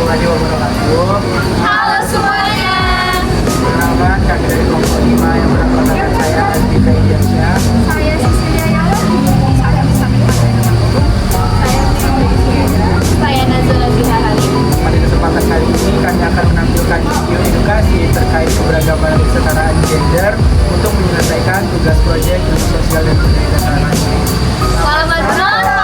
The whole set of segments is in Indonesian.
warahmatullahi wabarakatuh. Halo semuanya. Perkenalkan, kami dari kelompok 5 yang beranggotakan saya Andika Idiansyah. Saya Sisilia Yala. Saya bisa menyampaikan. Saya Sisilia. Saya Nazila Biharali. Pada kesempatan kali ini kami akan menampilkan video edukasi terkait keberagaman dan kesetaraan gender untuk menyelesaikan tugas proyek ilmu sosial dan budaya dasar anak. Selamat menonton.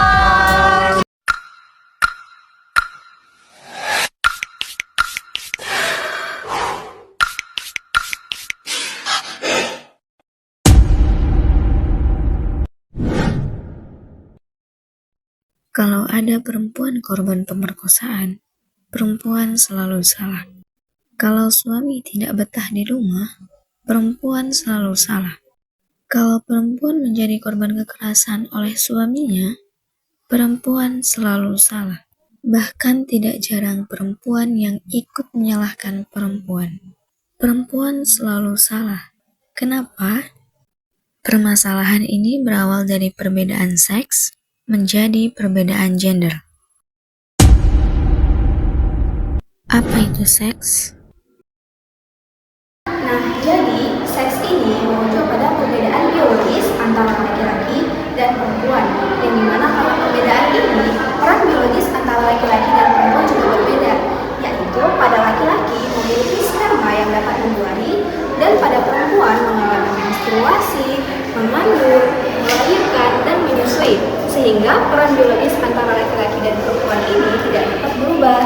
Kalau ada perempuan korban pemerkosaan, perempuan selalu salah. Kalau suami tidak betah di rumah, perempuan selalu salah. Kalau perempuan menjadi korban kekerasan oleh suaminya, perempuan selalu salah. Bahkan tidak jarang perempuan yang ikut menyalahkan perempuan. Perempuan selalu salah. Kenapa? Permasalahan ini berawal dari perbedaan seks menjadi perbedaan gender. Apa itu seks? Nah, jadi seks ini merujuk pada perbedaan biologis antara laki-laki dan perempuan. Yang dimana kalau perbedaan ini, peran biologis antara laki-laki dan perempuan juga berbeda. Yaitu pada laki-laki memiliki sperma yang dapat membuahi, dan pada perempuan mengalami menstruasi, mengandung, melahirkan, dan menyusui. Sehingga peran biologis antara laki-laki dan perempuan ini tidak dapat berubah.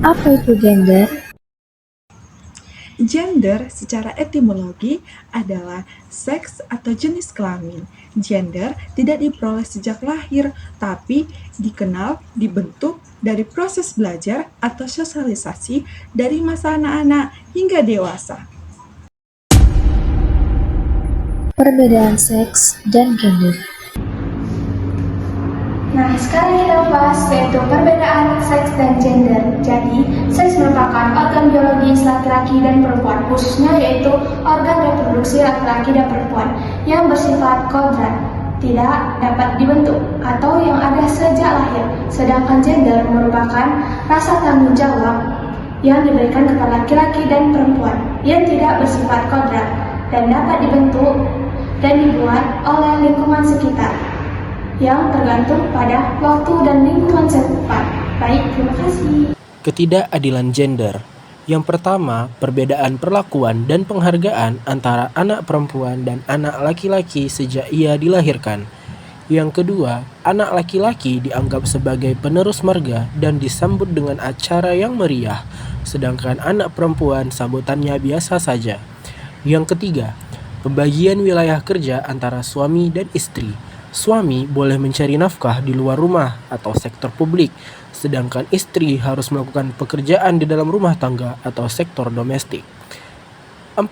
Apa itu gender? Gender secara etimologi adalah seks atau jenis kelamin. Gender tidak diperoleh sejak lahir, tapi dikenal, dibentuk dari proses belajar atau sosialisasi dari masa anak-anak hingga dewasa. Perbedaan seks dan gender. Nah, sekarang kita bahas yaitu perbedaan seks dan gender. Jadi, seks merupakan organ biologis laki-laki dan perempuan, khususnya yaitu organ reproduksi laki-laki dan perempuan yang bersifat kodrat, tidak dapat dibentuk atau yang ada sejak lahir. Sedangkan gender merupakan rasa tanggung jawab yang diberikan kepada laki-laki dan perempuan yang tidak bersifat kodrat dan dapat dibentuk dan dibuat oleh lingkungan sekitar yang tergantung pada waktu dan lingkungan setempat. Baik, terima kasih. Ketidakadilan gender. Yang pertama, perbedaan perlakuan dan penghargaan antara anak perempuan dan anak laki-laki sejak ia dilahirkan. Yang kedua, anak laki-laki dianggap sebagai penerus marga dan disambut dengan acara yang meriah, sedangkan anak perempuan sambutannya biasa saja. Yang ketiga, pembagian wilayah kerja antara suami dan istri. Suami boleh mencari nafkah di luar rumah atau sektor publik, sedangkan istri harus melakukan pekerjaan di dalam rumah tangga atau sektor domestik. 4.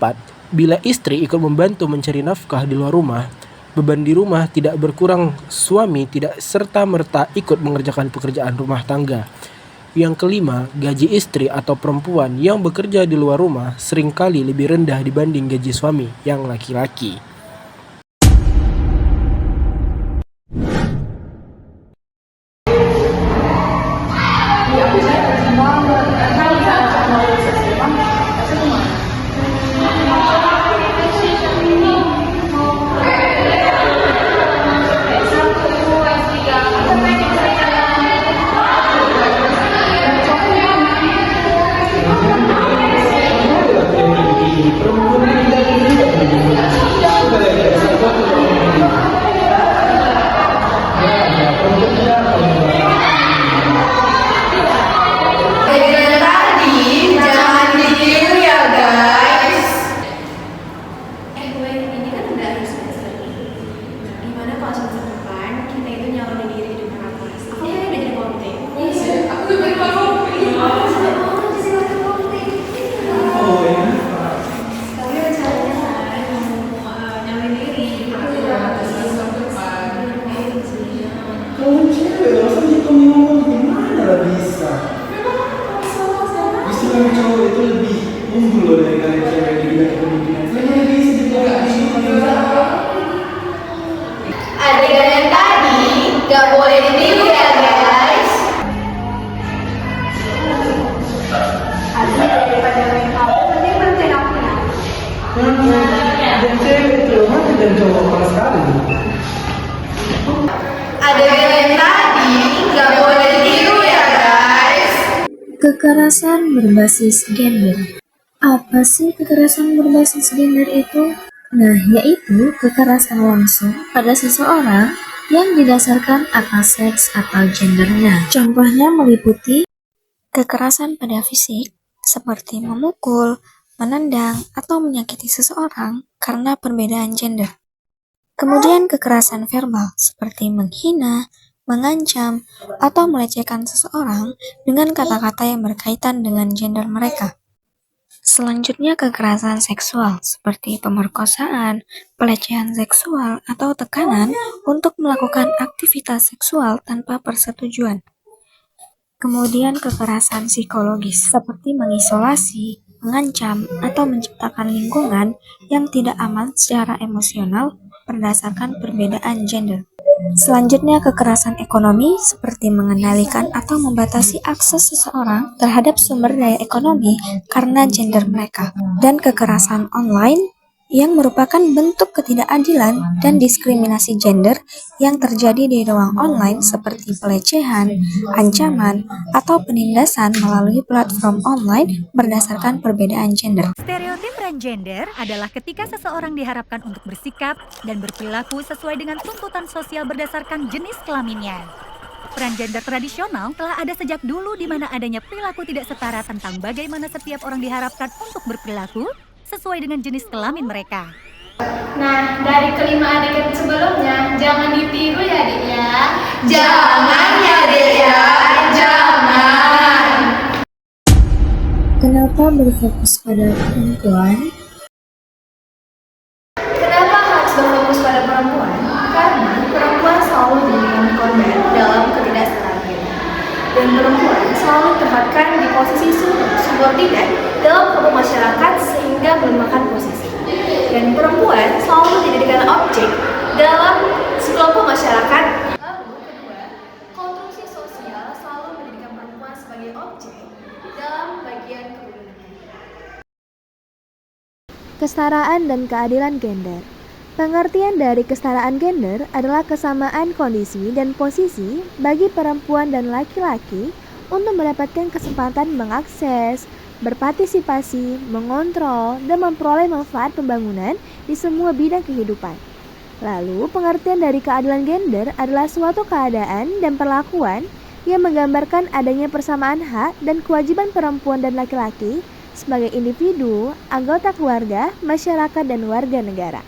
Bila istri ikut membantu mencari nafkah di luar rumah, beban di rumah tidak berkurang, suami tidak serta-merta ikut mengerjakan pekerjaan rumah tangga. Yang kelima, gaji istri atau perempuan yang bekerja di luar rumah seringkali lebih rendah dibanding gaji suami yang laki-laki. Adegan yang tadi gak boleh ditiru ya guys. dan cowok sama sekali. Adegan yang tadi nggak boleh ditiru ya guys. Kekerasan berbasis gender. Apa sih kekerasan berbasis gender itu? Nah, yaitu kekerasan langsung pada seseorang yang didasarkan atas seks atau gendernya. Contohnya meliputi kekerasan pada fisik, seperti memukul, menendang, atau menyakiti seseorang karena perbedaan gender. Kemudian kekerasan verbal, seperti menghina, mengancam, atau melecehkan seseorang dengan kata-kata yang berkaitan dengan gender mereka. Selanjutnya kekerasan seksual, seperti pemerkosaan, pelecehan seksual, atau tekanan untuk melakukan aktivitas seksual tanpa persetujuan. Kemudian kekerasan psikologis, seperti mengisolasi, mengancam, atau menciptakan lingkungan yang tidak aman secara emosional berdasarkan perbedaan gender. Selanjutnya kekerasan ekonomi, seperti mengendalikan atau membatasi akses seseorang terhadap sumber daya ekonomi karena gender mereka. Dan kekerasan online, yang merupakan bentuk ketidakadilan dan diskriminasi gender yang terjadi di ruang online seperti pelecehan, ancaman, atau penindasan melalui platform online berdasarkan perbedaan gender. Stereotip transgender adalah ketika seseorang diharapkan untuk bersikap dan berperilaku sesuai dengan tuntutan sosial berdasarkan jenis kelaminnya. Peran gender tradisional telah ada sejak dulu di mana adanya perilaku tidak setara tentang bagaimana setiap orang diharapkan untuk berperilaku sesuai dengan jenis kelamin mereka. Nah, dari kelima adegan sebelumnya, jangan ditiru ya Dek ya. Jangan ya dek ya, jangan. Kenapa berfokus pada perempuan? Kenapa harus berfokus pada perempuan? Karena perempuan selalu dijadikan korban dalam ketidaksetaraan. Dan perempuan selalu ditempatkan di posisi subordinan dalam kelompok masyarakat sehingga melemahkan posisi. Dan perempuan selalu dijadikan objek dalam sekelompok masyarakat. Lalu kedua, konstruksi sosial selalu menjadikan perempuan sebagai objek dalam bagian kebenaran. Kesetaraan dan keadilan gender. Pengertian dari kesetaraan gender adalah kesamaan kondisi dan posisi bagi perempuan dan laki-laki untuk mendapatkan kesempatan mengakses, berpartisipasi, mengontrol, dan memperoleh manfaat pembangunan di semua bidang kehidupan. Lalu, pengertian dari keadilan gender adalah suatu keadaan dan perlakuan yang menggambarkan adanya persamaan hak dan kewajiban perempuan dan laki-laki sebagai individu, anggota keluarga, masyarakat, dan warga negara.